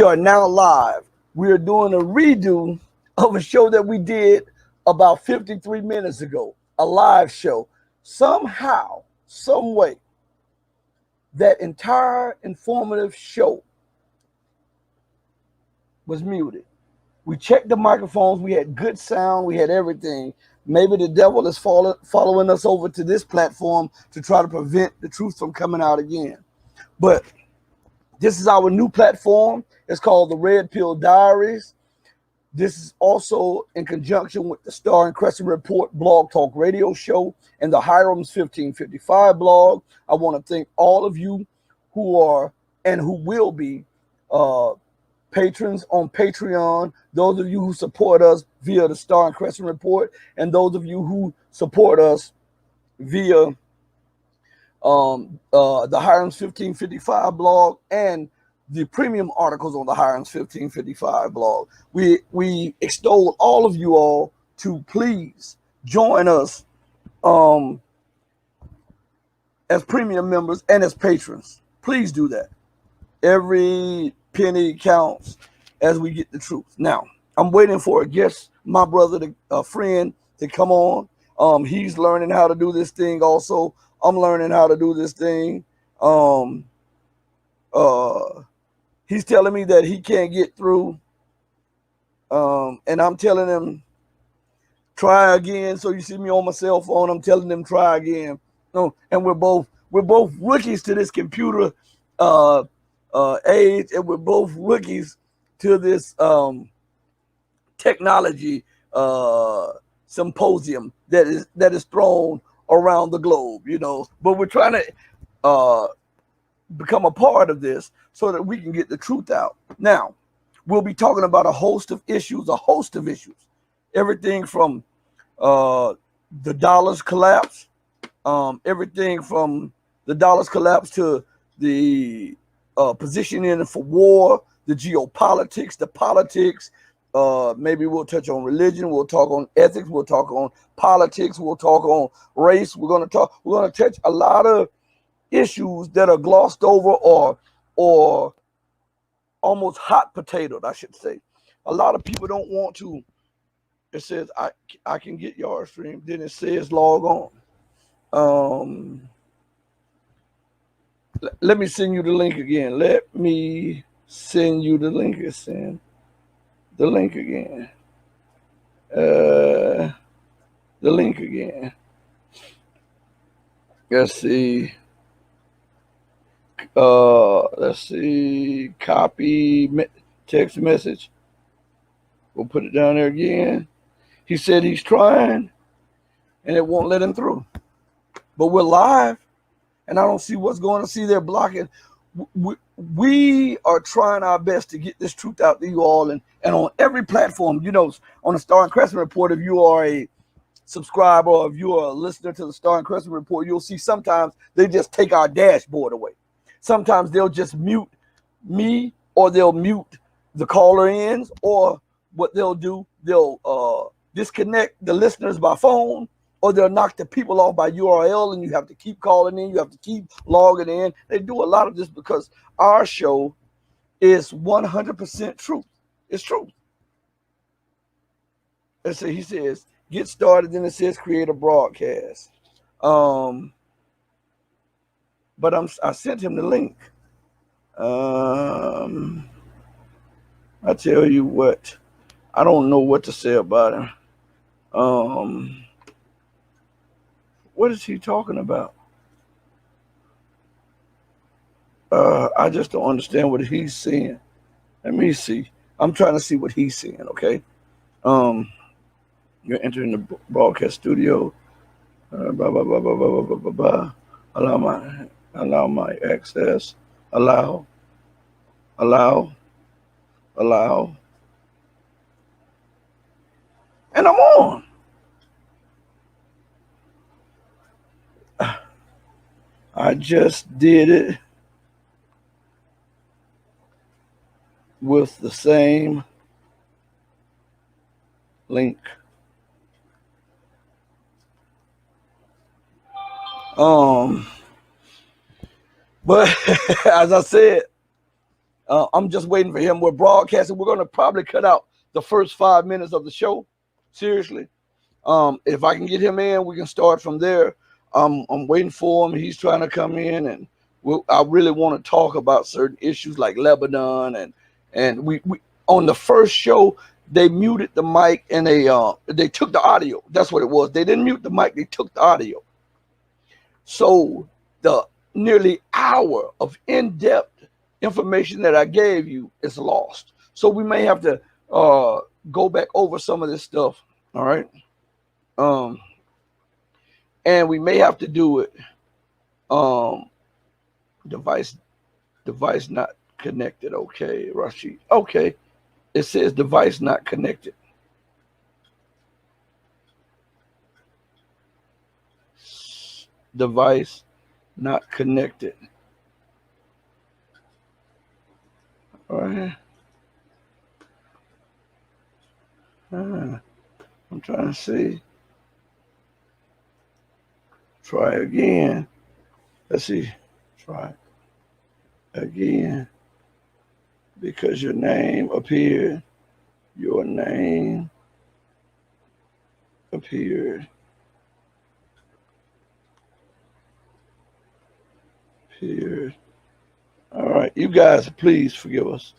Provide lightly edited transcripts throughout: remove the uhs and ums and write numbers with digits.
We are now live. We are doing a redo of a show that we did about 53 minutes ago, a live show. Somehow, some way, that entire informative show was muted. We checked the microphones. We had good sound. We had everything. Maybe the devil is following us over to this platform to try to prevent the truth from coming out again. But this is our new platform. It's called the Red Pill Diaries. This is also in conjunction with the Star and Crescent Report blog talk radio show and the Hiram's 1555 blog. I want to thank all of you who are and who will be patrons on Patreon, those of you who support us via the Star and Crescent Report, and those of you who support us via the Hiram's 1555 blog and the premium articles on the Hiram's 1555 blog. We extol all of you all to please join us as premium members and as patrons. Please do that. Every penny counts as we get the truth. Now, I'm waiting for a guest, my brother, a friend, to come on. He's learning how to do this thing also. I'm learning how to do this thing. He's telling me that he can't get through. And I'm telling him, try again. So you see me on my cell phone, I'm telling them try again. No, and we're both rookies to this computer age, and we're both rookies to this technology symposium that is thrown around the globe, you know. But we're trying to become a part of this so that we can get the truth out. Now, we'll be talking about a host of issues, everything from the dollar's collapse, everything from the dollar's collapse to the positioning for war, the geopolitics, the politics. Maybe we'll touch on religion. We'll talk on ethics. We'll talk on politics. We'll talk on race. We're going to touch a lot of issues that are glossed over or almost hot potatoed, I should say. A lot of people don't want to. It says I can get your stream. Then it says log on. Let me send you the link again. Let me send you the link. Send the link again. The link again. Let's see. Let's see. Copy text message. We'll put it down there again. He said he's trying, and it won't let him through. But we're live, and I don't see what's going to see. They're blocking. We are trying our best to get this truth out to you all, and on every platform, you know, on the Star and Crescent Report, if you are a subscriber or if you are a listener to the Star and Crescent Report, you'll see sometimes they just take our dashboard away. Sometimes they'll just mute me, or they'll mute the caller ins, or what they'll do, they'll disconnect the listeners by phone, or they'll knock the people off by URL, and you have to keep calling in, you have to keep logging in. They do a lot of this because our show is 100% truth. It's truth. And so he says, get started, then it says create a broadcast. But I sent him the link. I tell you what, I don't know what to say about him. What is he talking about? I just don't understand what he's saying. Let me see. I'm trying to see what he's saying, okay? You're entering the broadcast studio. Blah, blah, blah, blah, blah, blah, blah, blah, blah. Allow my access. Allow. And I'm on. I just did it with the same link. But as I said, I'm just waiting for him. We're broadcasting. We're going to probably cut out the first 5 minutes of the show. Seriously. If I can get him in, we can start from there. I'm waiting for him. He's trying to come in, and I really want to talk about certain issues like Lebanon, and we on the first show they muted the mic and they took the audio. That's what it was. They didn't mute the mic. They took the audio. So the nearly hour of in-depth information that I gave you is lost. So we may have to go back over some of this stuff. All right. And we may have to do it. Device not connected. Okay, Rashid. Okay, it says device not connected. Device not connected. All right. I'm trying to see. Try again. Let's see. Try again. Because your name appeared. Your name appeared. Appeared. All right. You guys, please forgive us.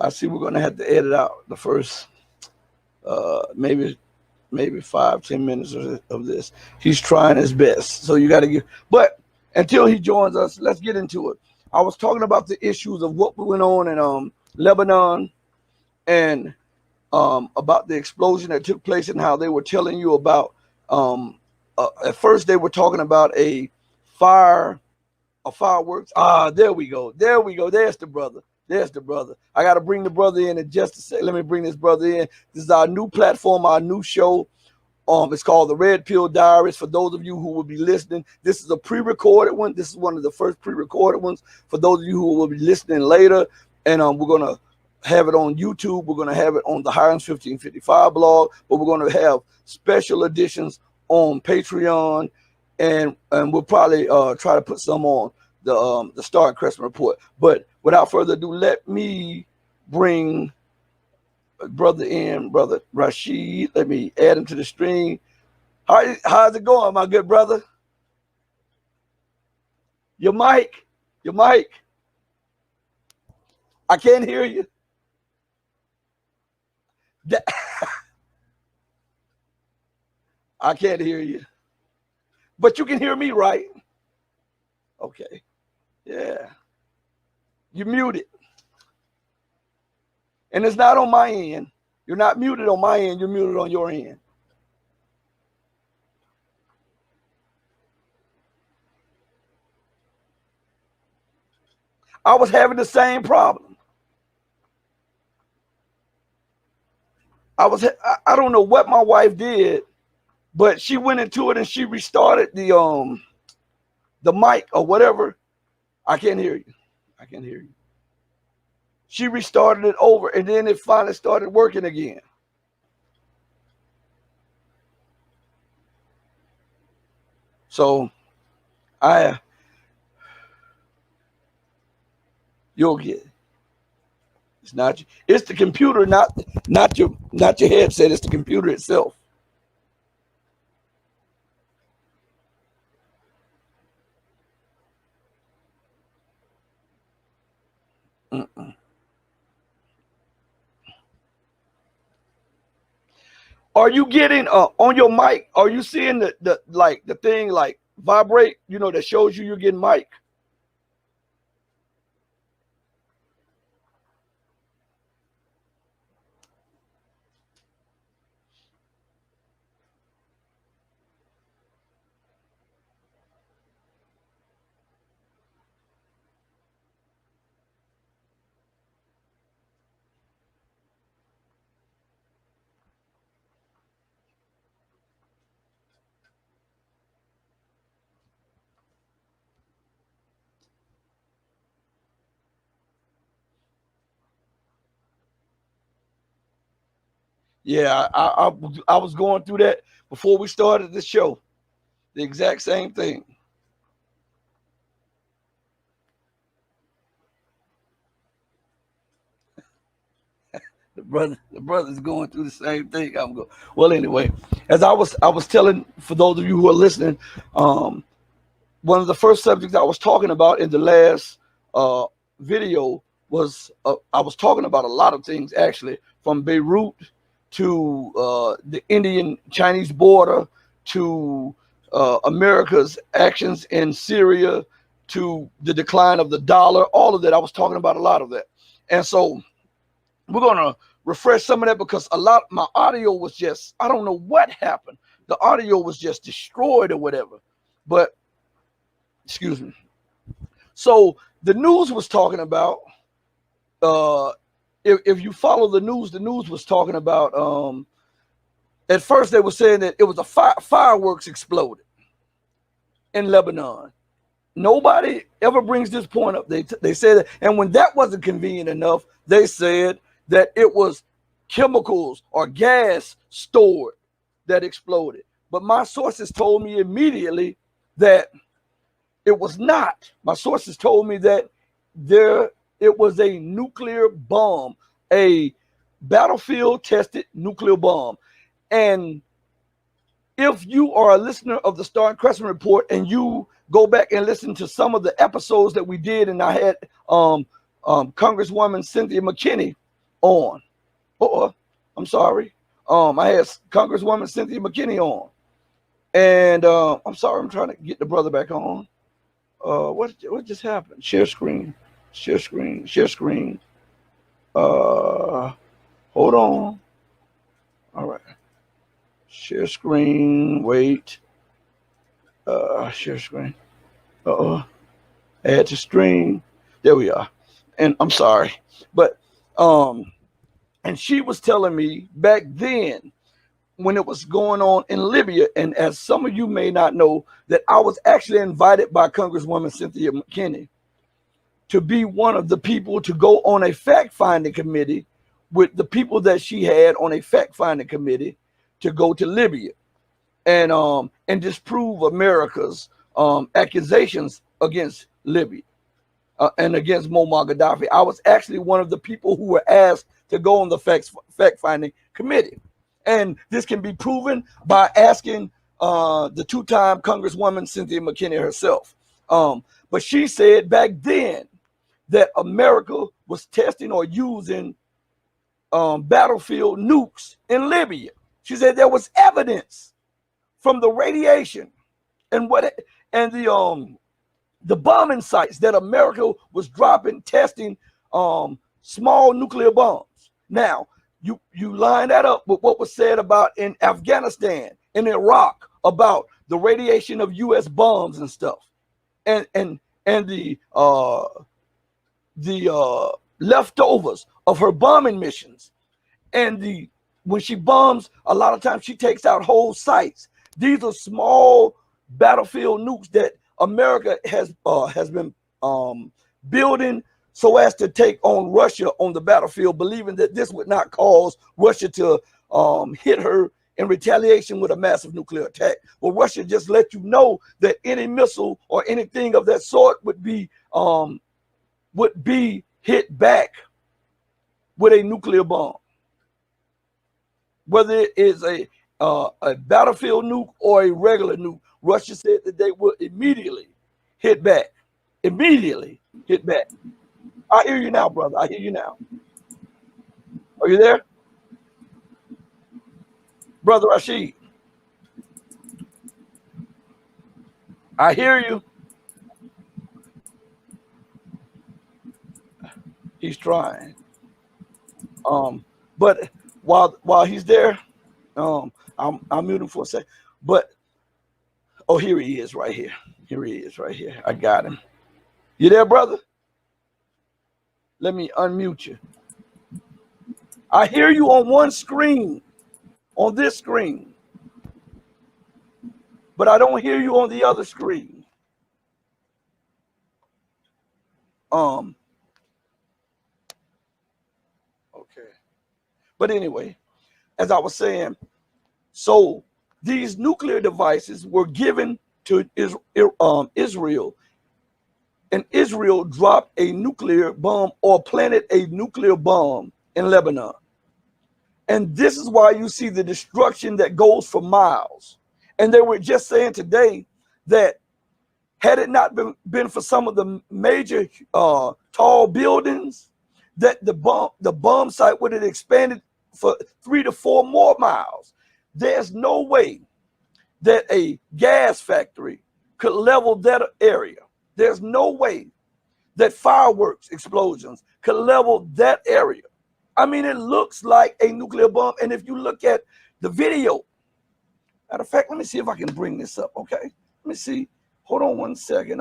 I see we're going to have to edit out the first maybe 5-10 minutes of this. He's trying his best, so you got to give. But until he joins us, let's get into it. I was talking about the issues of what went on in Lebanon, and about the explosion that took place and how they were telling you about. At first, they were talking about a fireworks. There we go. There's the brother. I got to bring the brother in just a sec. Let me bring this brother in. This is our new platform, our new show. It's called the Red Pill Diaries. For those of you who will be listening, this is a pre-recorded one. This is one of the first pre-recorded ones. For those of you who will be listening later, and we're going to have it on YouTube. We're going to have it on the Hirons 1555 blog, but we're going to have special editions on Patreon, and we'll probably try to put some on the Star and Crescent Report. But without further ado, let me bring brother in, brother Rashid. Let me add him to the stream. How's it going, my good brother? Your mic. I can't hear you. I can't hear you. But you can hear me, right? Okay. Yeah. You're muted. And it's not on my end. You're not muted on my end. You're muted on your end. I was having the same problem. I don't know what my wife did, but she went into it and she restarted the mic or whatever. I can't hear you. She restarted it over, and then it finally started working again. So you'll get it. It's the computer, not your headset. It's the computer itself. Are you getting on your mic? Are you seeing the thing like vibrate? You know, that shows you're getting mic. Yeah, I was going through that before we started the show. The exact same thing. The brother's going through the same thing. I'm going. Well, anyway, as I was telling for those of you who are listening, um, one of the first subjects I was talking about in the last uh, video was I was talking about a lot of things actually, from Beirut to the Indian Chinese border to America's actions in Syria to the decline of the dollar. All of that, I was talking about a lot of that, and so we're gonna refresh some of that because a lot my audio was just, I don't know what happened. The audio was just destroyed or whatever. But excuse me. So the news was talking about if you follow the news was talking about at first they were saying that it was a fireworks exploded in Lebanon. Nobody ever brings this point up. They said that, and when that wasn't convenient enough, they said that it was chemicals or gas stored that exploded. But my sources told me immediately that it was not. My sources told me that it was a nuclear bomb, a battlefield tested nuclear bomb. And if you are a listener of the Star and Crescent Report and you go back and listen to some of the episodes that we did, and I had Congresswoman Cynthia McKinney on. I'm sorry. I had Congresswoman Cynthia McKinney on. And I'm sorry, I'm trying to get the brother back on. What just happened? Share screen. Share screen. Share screen. Hold on. All right. Share screen. Wait. Share screen. Add to stream. There we are. And I'm sorry, but and she was telling me back then when it was going on in Libya, and as some of you may not know, that I was actually invited by Congresswoman Cynthia McKinney to be one of the people to go on a fact-finding committee with the people that she had on a fact-finding committee to go to Libya and disprove America's accusations against Libya and against Muammar Gaddafi. I was actually one of the people who were asked to go on the fact-finding committee. And this can be proven by asking the two-time Congresswoman Cynthia McKinney herself. But she said back then that America was testing or using battlefield nukes in Libya. She said there was evidence from the radiation and the bombing sites that America was dropping, testing small nuclear bombs. Now, you line that up with what was said about in Afghanistan, in Iraq, about the radiation of U.S. bombs and stuff, and the leftovers of her bombing missions, and when she bombs, a lot of times she takes out whole sites. These are small battlefield nukes that America has been building so as to take on Russia on the battlefield, believing that this would not cause Russia to hit her in retaliation with a massive nuclear attack. Well, Russia just let you know that any missile or anything of that sort would be hit back with a nuclear bomb, whether it is a battlefield nuke or a regular nuke. Russia said that they will immediately hit back. Immediately hit back. I hear you now, brother. I hear you now. Are you there? Brother Rashid. I hear you. He's trying. But while he's there, I'm muting for a sec. But here he is right here. Here he is right here. I got him. You there, brother? Let me unmute you. I hear you on one screen, on this screen, but I don't hear you on the other screen. Okay. But anyway, as I was saying, so these nuclear devices were given to Israel, and Israel dropped a nuclear bomb or planted a nuclear bomb in Lebanon. And this is why you see the destruction that goes for miles. And they were just saying today that had it not been for some of the major tall buildings, that the bomb site would have expanded for 3 to 4 more miles. There's no way that a gas factory could level that area. There's no way that fireworks explosions could level that area. I mean, it looks like a nuclear bomb. And if you look at the video, matter of fact, let me see if I can bring this up, okay? Let me see. Hold on 1 second.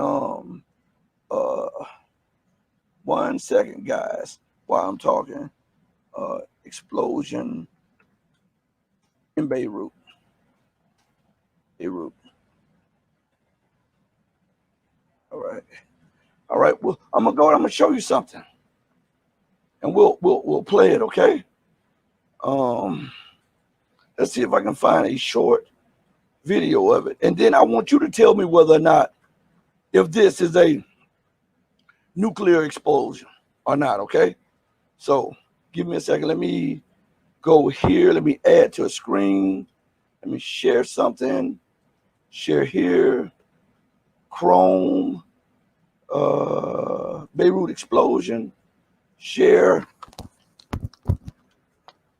1 second, guys, while I'm talking. Explosion in Beirut. All right. All right. Well, I'm gonna show you something, and we'll play it, okay? Let's see if I can find a short video of it, and then I want you to tell me whether or not if this is a nuclear explosion or not, okay? So give me a second. Let me go here. Let me add to a screen. Let me share something. Share here. Chrome. Beirut explosion. Share.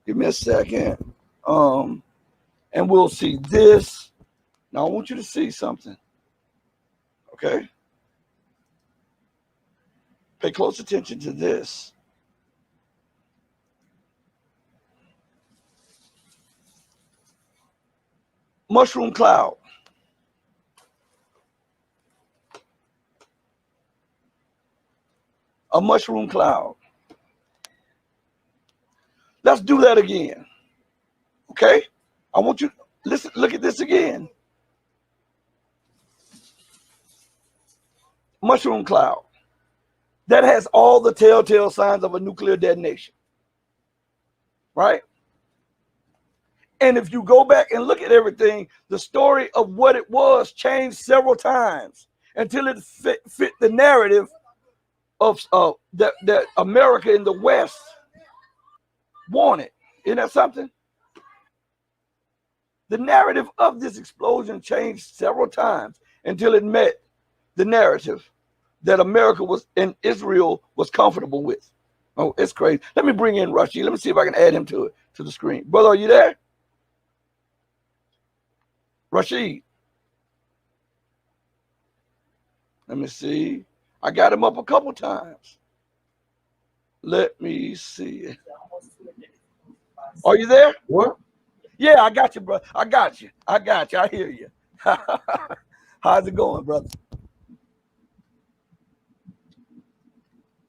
Give me a second. And we'll see this. Now I want you to see something. Okay? Pay close attention to this. Mushroom cloud. A mushroom cloud. Let's do that again. Okay? I want you to listen, look at this again. Mushroom cloud. That has all the telltale signs of a nuclear detonation. Right? And if you go back and look at everything, the story of what it was changed several times until it fit the narrative of that America in the West wanted. Isn't that something? The narrative of this explosion changed several times until it met the narrative that America was and Israel was comfortable with. Oh, it's crazy. Let me bring in Rashid. Let me see if I can add him to the screen. Brother, are you there? Rashid. Let me see. I got him up a couple times. Let me see. Are you there? What? Yeah, I got you, bro. I got you. I hear you. How's it going, brother?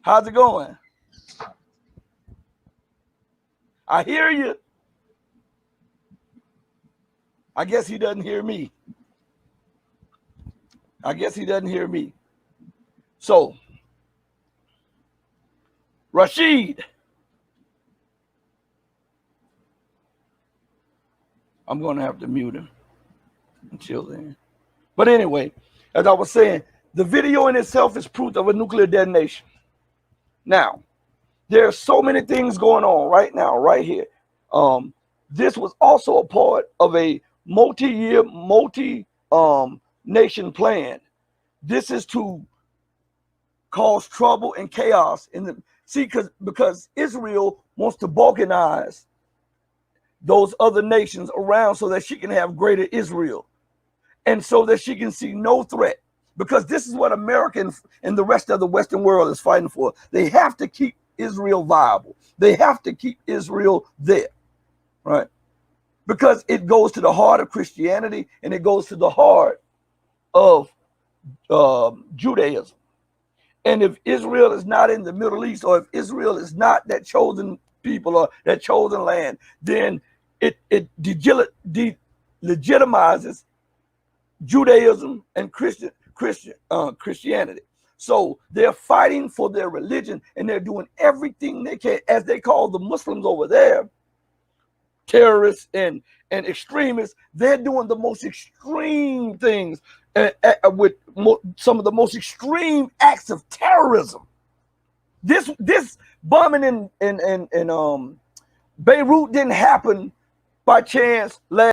How's it going? I hear you. I guess he doesn't hear me. So, Rashid. I'm going to have to mute him until then. But anyway, as I was saying, the video in itself is proof of a nuclear detonation. Now, there are so many things going on right now, right here. This was also a part of a multi-year, nation plan. This is to cause trouble and chaos in the because Israel wants to balkanize those other nations around so that she can have greater Israel and so that she can see no threat, because this is what America and the rest of the Western world is fighting for. They have to keep Israel viable. They have to keep Israel there, right? Because it goes to the heart of Christianity and it goes to the heart of Judaism. And if Israel is not in the Middle East, or if Israel is not that chosen people or that chosen land, then it legitimizes Judaism and Christianity. So they're fighting for their religion and they're doing everything they can, as they call the Muslims over there, terrorists and extremists. They're doing the most extreme things with some of the most extreme acts of terrorism. This bombing in Beirut didn't happen by chance last